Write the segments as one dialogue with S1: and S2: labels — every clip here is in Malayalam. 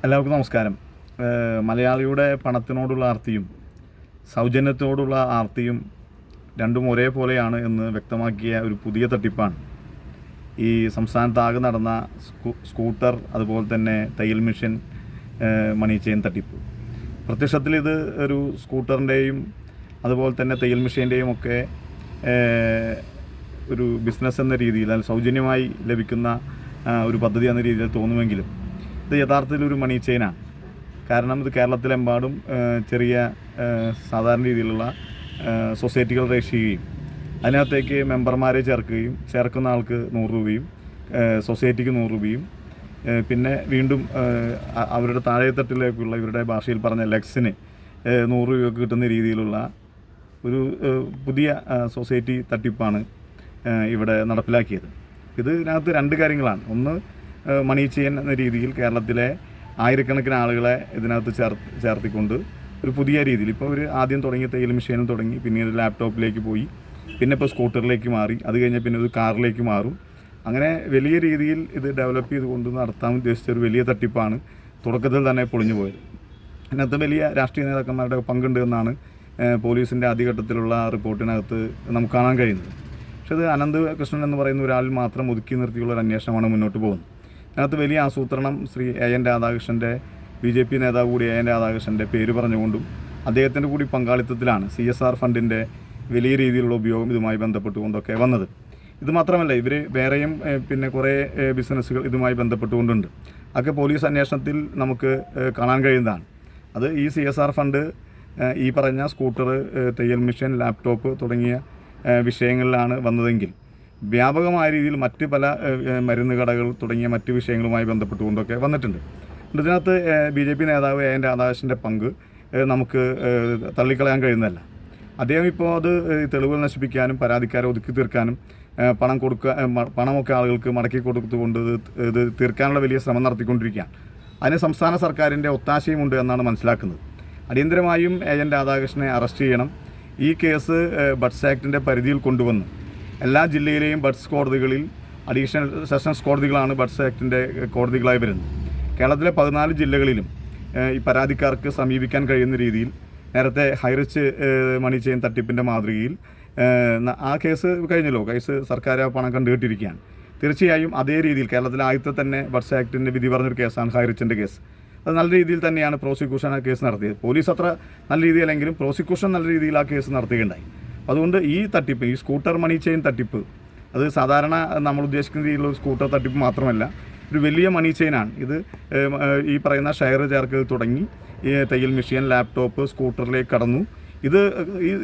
S1: എല്ലാവർക്കും നമസ്കാരം. മലയാളിയുടെ പണത്തിനോടുള്ള ആർത്തിയും സൗജന്യത്തോടുള്ള ആർത്തിയും രണ്ടും ഒരേപോലെയാണ് എന്ന് വ്യക്തമാക്കിയ ഒരു പുതിയ തട്ടിപ്പാണ് ഈ സംസ്ഥാനത്താകെ നടന്ന സ്കൂട്ടർ അതുപോലെ തന്നെ തയ്യൽ മെഷീൻ മണി ചെയിൻ തട്ടിപ്പ്. പ്രത്യക്ഷത്തിൽ ഇത് ഒരു സ്കൂട്ടറിൻ്റെയും അതുപോലെ തന്നെ തയ്യൽ മെഷീൻ്റെയും ഒക്കെ ഒരു ബിസിനസ് എന്ന രീതിയിൽ അല്ലെങ്കിൽ സൗജന്യമായി ലഭിക്കുന്ന ഒരു പദ്ധതി എന്ന രീതിയിൽ തോന്നുമെങ്കിലും ഇത് യഥാർത്ഥത്തിൽ ഒരു മണി ചെയിനാണ്. കാരണം ഇത് കേരളത്തിലെമ്പാടും ചെറിയ സാധാരണ രീതിയിലുള്ള സൊസൈറ്റികൾ രജിസ്റ്റർ ചെയ്യുകയും അതിനകത്തേക്ക് മെമ്പർമാരെ ചേർക്കുന്ന ആൾക്ക് 100 രൂപയും സൊസൈറ്റിക്ക് 100 രൂപയും പിന്നെ വീണ്ടും അവരുടെ താഴെത്തട്ടിലേക്കുള്ള ഇവരുടെ ഭാഷയിൽ പറഞ്ഞ ലെക്സിന് 100 രൂപയൊക്കെ കിട്ടുന്ന രീതിയിലുള്ള ഒരു പുതിയ സൊസൈറ്റി തട്ടിപ്പാണ് ഇവിടെ നടപ്പിലാക്കിയത്. ഇതിനകത്ത് 2 കാര്യങ്ങളാണ്. ഒന്ന്, മണി ചെയിൻ എന്ന രീതിയിൽ കേരളത്തിലെ ആയിരക്കണക്കിന് ആളുകളെ ഇതിനകത്ത് ചേർത്തിക്കൊണ്ട് ഒരു പുതിയ രീതിയിൽ ഇപ്പോൾ ഒരു ആദ്യം തുടങ്ങി തയ്യൽ മെഷീനിൽ തുടങ്ങി, പിന്നീട് ലാപ്ടോപ്പിലേക്ക് പോയി, പിന്നെ ഇപ്പോൾ സ്കൂട്ടറിലേക്ക് മാറി, അത് കഴിഞ്ഞാൽ പിന്നെ ഒരു കാറിലേക്ക് മാറും. അങ്ങനെ വലിയ രീതിയിൽ ഇത് ഡെവലപ്പ് ചെയ്തുകൊണ്ട് നടത്താൻ ഉദ്ദേശിച്ച ഒരു വലിയ തട്ടിപ്പാണ് തുടക്കത്തിൽ തന്നെ പൊളിഞ്ഞു പോയത്. അതിനകത്ത് വലിയ രാഷ്ട്രീയ നേതാക്കന്മാരുടെ പങ്കുണ്ട് എന്നാണ് പോലീസിൻ്റെ ആദ്യഘട്ടത്തിലുള്ള റിപ്പോർട്ടിനകത്ത് നമുക്ക് കാണാൻ കഴിയുന്നത്. പക്ഷേ അത് അനന്ത് കൃഷ്ണൻ എന്ന് പറയുന്ന ഒരാളിൽ മാത്രം ഒതുക്കി നിർത്തിയുള്ള ഒരു അന്വേഷണമാണ് മുന്നോട്ട് പോകുന്നത്. അതിനകത്ത് വലിയ ആസൂത്രണം ശ്രീ എൻ രാധാകൃഷ്ണൻ്റെ BJP നേതാവ് കൂടി എൻ രാധാകൃഷ്ണൻ്റെ പേര് പറഞ്ഞുകൊണ്ടും അദ്ദേഹത്തിൻ്റെ കൂടി പങ്കാളിത്തത്തിലാണ് CSR ഫണ്ടിൻ്റെ വലിയ രീതിയിലുള്ള ഉപയോഗം ഇതുമായി ബന്ധപ്പെട്ടുകൊണ്ടൊക്കെ വന്നത്. ഇത് മാത്രമല്ല, ഇവർ വേറെയും പിന്നെ കുറേ ബിസിനസ്സുകൾ ഇതുമായി ബന്ധപ്പെട്ടുകൊണ്ടുണ്ട്. അതൊക്കെ പോലീസ് അന്വേഷണത്തിൽ നമുക്ക് കാണാൻ കഴിയുന്നതാണ്. അത് ഈ CSR ഫണ്ട് ഈ പറഞ്ഞ സ്കൂട്ടർ, തയ്യൽ മെഷീൻ, ലാപ്ടോപ്പ് തുടങ്ങിയ വിഷയങ്ങളിലാണ് വന്നതെങ്കിൽ വ്യാപകമായ രീതിയിൽ മറ്റ് പല മരുന്ന് കടകൾ തുടങ്ങിയ മറ്റ് വിഷയങ്ങളുമായി ബന്ധപ്പെട്ടുകൊണ്ടൊക്കെ വന്നിട്ടുണ്ട്. ഇതിനകത്ത് BJP നേതാവ് എൻ രാധാകൃഷ്ണൻ്റെ പങ്ക് നമുക്ക് തള്ളിക്കളയാൻ കഴിയുന്നതല്ല. അദ്ദേഹം ഇപ്പോൾ അത് തെളിവുകൾ നശിപ്പിക്കാനും പരാതിക്കാരെ ഒതുക്കി തീർക്കാനും പണമൊക്കെ ആളുകൾക്ക് മടക്കി കൊടുത്തുകൊണ്ട് ഇത് തീർക്കാനുള്ള വലിയ ശ്രമം നടത്തിക്കൊണ്ടിരിക്കുകയാണ്. അതിന് സംസ്ഥാന സർക്കാരിൻ്റെ ഒത്താശയുമുണ്ട് എന്നാണ് മനസ്സിലാക്കുന്നത്. അടിയന്തരമായും എൻ രാധാകൃഷ്ണനെ അറസ്റ്റ് ചെയ്യണം. ഈ കേസ് ബഡ്സ് ആക്ടിൻ്റെ പരിധിയിൽ കൊണ്ടുവന്ന് എല്ലാ ജില്ലയിലെയും ബഡ്സ് കോടതികളിൽ അഡീഷണൽ സെഷൻസ് കോടതികളാണ് ബഡ്സ് ആക്ടിൻ്റെ കോടതികളായി വരുന്നത്. കേരളത്തിലെ 14 ജില്ലകളിലും ഈ പരാതിക്കാർക്ക് സമീപിക്കാൻ കഴിയുന്ന രീതിയിൽ നേരത്തെ ഹൈറിച്ച് മണി ചെയിൻ തട്ടിപ്പിൻ്റെ മാതൃകയിൽ ആ കേസ് കഴിഞ്ഞല്ലോ, കേസ് സർക്കാർ പണം കണ്ടുകെട്ടിരിക്കുകയാണ്. തീർച്ചയായും അതേ രീതിയിൽ കേരളത്തിലെ ആദ്യത്തെ തന്നെ ബഡ്സ് ആക്ടിൻ്റെ വിധി പറഞ്ഞൊരു കേസാണ് ഹൈറിച്ചിൻ്റെ കേസ്. അത് നല്ല രീതിയിൽ തന്നെയാണ് പ്രോസിക്യൂഷൻ ആ കേസ് നടത്തിയത്. പോലീസ് അത്ര നല്ല രീതിയിലെങ്കിലും പ്രോസിക്യൂഷൻ നല്ല രീതിയിൽ ആ കേസ് നടത്തുകയുണ്ടായി. അതുകൊണ്ട് ഈ തട്ടിപ്പ്, ഈ സ്കൂട്ടർ മണി ചെയിൻ തട്ടിപ്പ്, അത് സാധാരണ നമ്മൾ ഉദ്ദേശിക്കുന്ന രീതിയിലുള്ള ഒരു സ്കൂട്ടർ തട്ടിപ്പ് മാത്രമല്ല, ഒരു വലിയ മണി ചെയിനാണ്. ഇത് ഈ പറയുന്ന ഷെയർ ചേർക്കൽ തുടങ്ങി ഈ തയ്യൽ മെഷീൻ, ലാപ്ടോപ്പ്, സ്കൂട്ടറിലേക്ക് കടന്നു. ഇത്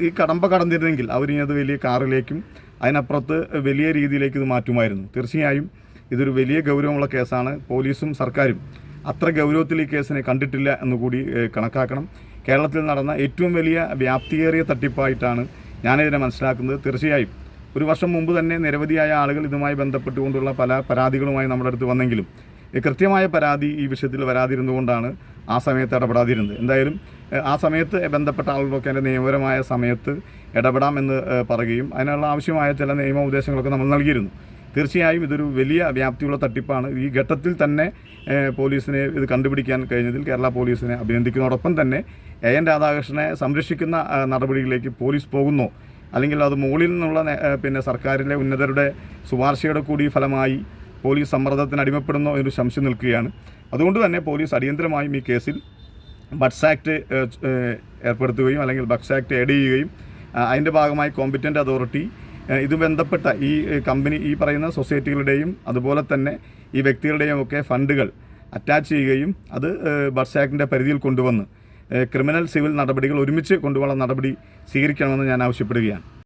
S1: ഈ കടന്നിരുന്നെങ്കിൽ അവരിനി അത് വലിയ കാറിലേക്കും അതിനപ്പുറത്ത് വലിയ രീതിയിലേക്ക് ഇത് മാറ്റുമായിരുന്നു. തീർച്ചയായും ഇതൊരു വലിയ ഗൗരവമുള്ള കേസാണ്. പോലീസും സർക്കാരും അത്ര ഗൗരവത്തിൽ ഈ കേസിനെ കണ്ടിട്ടില്ല എന്നുകൂടി കണക്കാക്കണം. കേരളത്തിൽ നടന്ന ഏറ്റവും വലിയ വ്യാപ്തിയേറിയ തട്ടിപ്പായിട്ടാണ് ഞാനിതിനെ മനസ്സിലാക്കുന്നത്. തീർച്ചയായും 1 വർഷം മുമ്പ് തന്നെ നിരവധിയായ ആളുകൾ ഇതുമായി ബന്ധപ്പെട്ടുകൊണ്ടുള്ള പല പരാതികളുമായി നമ്മുടെ അടുത്ത് വന്നെങ്കിലും കൃത്യമായ പരാതി ഈ വിഷയത്തിൽ വരാതിരുന്നുകൊണ്ടാണ് ആ സമയത്ത് ഇടപെടാതിരുന്നത്. എന്തായാലും ആ സമയത്ത് ബന്ധപ്പെട്ട ആളുകളൊക്കെ അതിൻ്റെ നിയമപരമായ സമയത്ത് ഇടപെടാമെന്ന് പറയുകയും അതിനുള്ള ആവശ്യമായ ചില നിയമോപദേശങ്ങളൊക്കെ നമ്മൾ നൽകിയിരുന്നു. തീർച്ചയായും ഇതൊരു വലിയ വ്യാപ്തിയുള്ള തട്ടിപ്പാണ്. ഈ ഘട്ടത്തിൽ തന്നെ പോലീസിനെ ഇത് കണ്ടുപിടിക്കാൻ കഴിഞ്ഞതിൽ കേരള പോലീസിനെ അഭിനന്ദിക്കുന്നതോടൊപ്പം തന്നെ എൻ രാധാകൃഷ്ണനെ സംരക്ഷിക്കുന്ന നടപടികളിലേക്ക് പോലീസ് പോകുന്നോ, അല്ലെങ്കിൽ അത് മുകളിൽ നിന്നുള്ള പിന്നെ സർക്കാരിലെ ഉന്നതരുടെ ശുപാർശയുടെ കൂടി ഫലമായി പോലീസ് സമ്മർദ്ദത്തിന് അടിമപ്പെടുന്നോ എന്നൊരു സംശയം നിൽക്കുകയാണ്. അതുകൊണ്ട് തന്നെ പോലീസ് അടിയന്തരമായും ഈ കേസിൽ ബഡ്സ് ആക്ട് ഏർപ്പെടുത്തുകയും അല്ലെങ്കിൽ ബഡ്സ് ആക്ട് ആഡ് ചെയ്യുകയും അതിൻ്റെ ഭാഗമായി കോമ്പിറ്റൻ്റ് അതോറിറ്റി ഇത് ബന്ധപ്പെട്ട ഈ കമ്പനി, ഈ പറയുന്ന സൊസൈറ്റികളുടെയും അതുപോലെ തന്നെ ഈ വ്യക്തികളുടെയും ഒക്കെ ഫണ്ടുകൾ അറ്റാച്ച് ചെയ്യുകയും അത് ബഡ്സ് ആക്ടിൻ്റെ പരിധിയിൽ കൊണ്ടുവന്ന് ക്രിമിനൽ സിവിൽ നടപടികൾ ഒരുമിച്ച് കൊണ്ടുപോകാനുള്ള നടപടി സ്വീകരിക്കണമെന്ന് ഞാൻ ആവശ്യപ്പെടുകയാണ്.